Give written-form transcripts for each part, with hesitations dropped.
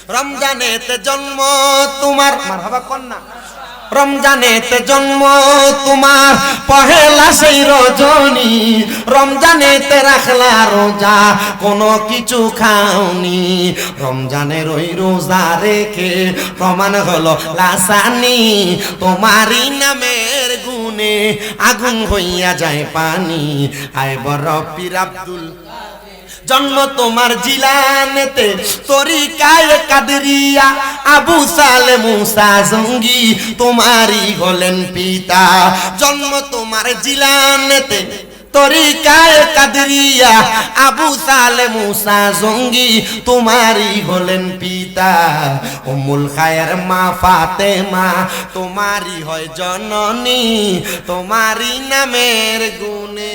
রমজানেতে জন্ম তোমার, মারহাবা কন্যা, রমজানেতে জন্ম তোমার পহেলা সেই রজনী, রমজানেতে রাখলা রোজা কোনো কিছু খাওনি, রমজানের ওই রোজা রেখে প্রমাণ হলো লাসানি, তোমারই নামের গুণে আগুন হইয়া যায় পানি। আয় বড় পীর আব্দুল, জন্ম তোমার জিলানেতে তরিকায় কাদরিয়া, আবু সালে মুসা জঙ্গি তোমারই হলেন পিতা। জন্ম তোমার জিলানেতে তরিকায় কাদরিয়া, আবু সালে মুসা জঙ্গি তোমারই হলেন পিতা। উম্মুল খায়ের মা ফাতেমা তোমারই হয় জননী, তোমারই নামের গুণে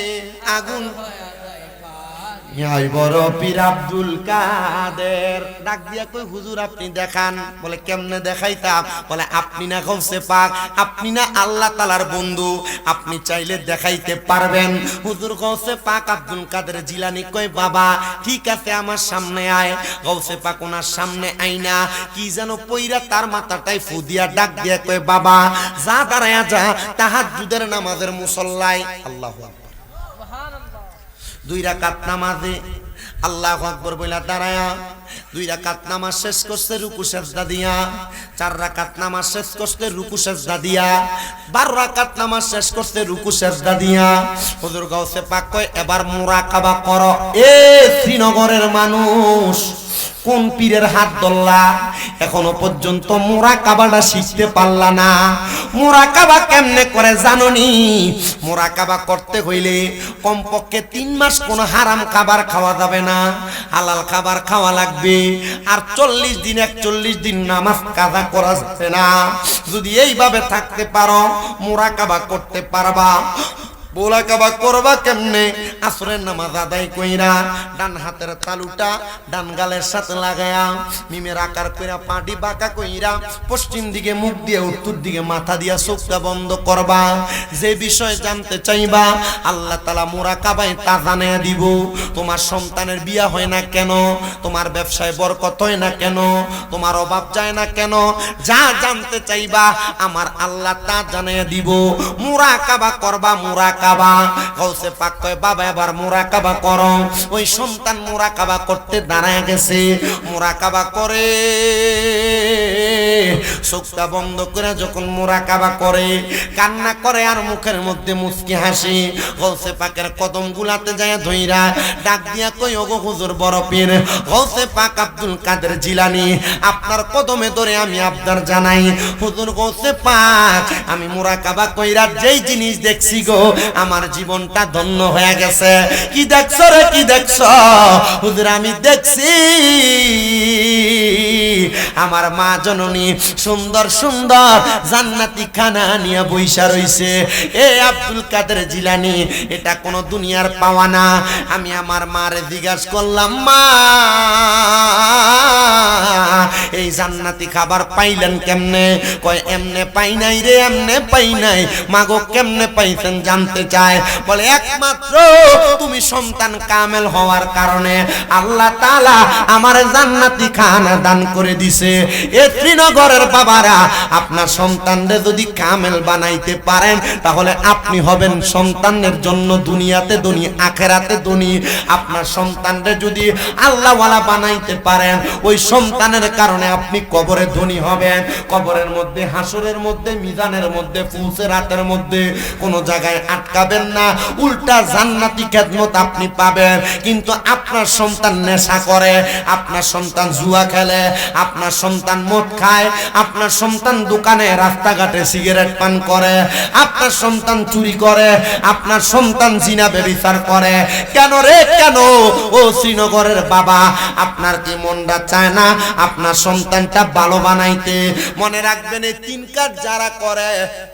আগুন। বড় পীর আব্দুল কাদের ডাক দিয়া কই হুজুর আপনি দেখান। বলে কেমনে দেখাইতাম? বলে আপনি না গৌসে পাক, আপনি না আল্লাহ তাআলার বন্ধু, আপনি চাইলে দেখাইতে পারবেন। হুজুর গৌসে পাক আব্দুল কাদের জিলানী কই বাবা ঠিক আছে আমার সামনে আয়। গৌসে পাক ওনার সামনে আইনা কি যেন পইরা তার মাথাটাই ফু দিয়া ডাক দিয়া কই বাবা যা দাঁড়ায়া যা তাহাজ্জুদের নামাজের মুসল্লায়। আল্লাহু আকবার। 2 রাকাত নামাজে আল্লাহু আকবার বইলা দাঁড়ায়া 2 রাকাত নামাজ শেষ করতে রুকু সেজদা দিয়া, 4 রাকাত নামাজ শেষ করতে রুকু সেজদা দিয়া, 12 রাকাত নামাজ শেষ করতে রুকু সেজদা দিয়া। হুজুর গাউসে পাক কয় এবার মুরাকাবা করো। এ শ্রীনগরের মানুষ কোন পীরের হাত ধরলা? এখনো পর্যন্ত মুরাকাবাটা শিখতে পারলা না। মুরাকাবা কেমনে করে জানোনি? মুরাকাবা করতে হইলে কমপক্ষে 3 মাস কোনো হারাম খাবার খাওয়া যাবে না, হালাল খাবার খাওয়া লাগবে। আর 40 দিন 41 দিন নামাজ কাজা করা যাবে না। যদি এইভাবে থাকতে পারো মুরাকাবা করতে পারবা। মুরাকাবা করবা কেমনে? আসরের নামাজ আদায় কইরা ডান হাতের তালুটা ডান গালের সাথে লাগায়া মিমের আকার কইরা পাটি বাঁকা কইরা পশ্চিম দিকে মুখ দিয়ে উত্তর দিকে মাথা দিয়া চোখটা বন্ধ করবা। যে বিষয় জানতে চাইবা আল্লাহ তাআলা মুরাকাবায় তা জানায়া দিব। তোমার সন্তানের বিয়া হয় না কেন? তোমার ব্যবসায় বরকত হয় না কেন? তোমার অভাব যায় না কেন? যা জানতে চাইবা আমার আল্লাহ তা জানায়া দিব। মুরাকাবা করবা। মুরাকাবা গাউসে পাক কয় বাবা এবার মুরাকাবা করো। ওই সন্তান মুরাকাবা করতে দাঁড়ায় গেছে। মুরাকাবা করে চোখটা বন্ধ করে যখন মুরাকাবা করে কান্না করে আর মুখের মধ্যে মুচকি হাসি। গাউসে পাকের কদম গুলাতে যায় ধইরা ডাক দিয়া কই ওগো হুজুর বড় পীর গাউসে পাক আব্দুল কাদের জিলানী আপনার কদমে ধরে আমি আবদার জানাই। হুজুর গাউসে পাক আমি মুরাকাবা কইরা যেই জিনিস দেখছি গো আমার জীবনটা ধন্য হয়ে গেছে। কি দেখছো রে? কি দেখছো? হুজুর আমি দেখছি আমার মা জননী সুন্দর সুন্দর জান্নাতি খানা নিয়ে বইসা রইছে। এ আব্দুল কাদের জিলানী এটা কোনো দুনিয়ার পাওয়া না। আমি আমার মারে জিজ্ঞাসা করলাম মা এই জান্নাতি খাবার পাইলেন কেমনে? কয় এমনে পাই নাই রে, এমনে পাই নাই। মাগো কেমনে পাইছেন জানতে চায়। বলে একমাত্র তুমি সন্তান কামেল হওয়ার কারণে আল্লাহ তাআলা আমার জান্নাতি খানা দান করে দিছে। এ শ্রীনগরের বাবারা আপনার সন্তানদের যদি কামেল বানাইতে পারেন তাহলে আপনি হবেন সন্তানের জন্য দুনিয়াতে ধনী আখেরাতে ধনী। আপনার সন্তানদের যদি আল্লাহওয়ালা বানাইতে পারেন ওই সন্তানের কারণে আপনি কবরে ধনী হবেন। কবরের মধ্যে হাসরের মধ্যে মিজানের মধ্যে ফুলসেরাতের মধ্যে কোন জায়গায় আটকাবেন না, উল্টা জান্নাতি খেদমত আপনি পাবেন। কিন্তু আপনার সন্তান নেশা করে, আপনার সন্তান জুয়া খেলে, আপনার সন্তান মদ খায়, আপনার সন্তান দোকানে রাস্তাঘাটে সিগারেট পান করে, আপনার সন্তান চুরি করে, আপনার সন্তান জিনা ব্যভিচার করে, কেন রে কেন? ও শ্রীনগরের বাবা আপনার কি মনটা চায় না আপনার সন্তানটা ভালো বানাইতে? মনে রাখবেন এই 3 কাজ যারা করে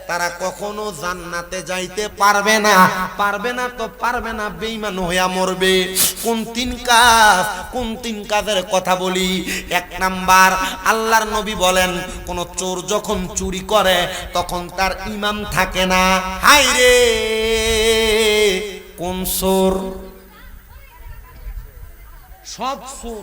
তারা কখনো জান্নাতে যাইতে পারবে না। পারবে না তো পারবে না, বেঈমান হইয়া মরবে। কোন 3 কাজ? কোন 3 কাজের কথা বলি? 1 নাম্বার আল্লাহর নবী বলেন কোন চোর যখন চুরি করে তখন তার ইমাম থাকে না। হায় রে কোন চোর? সব চোর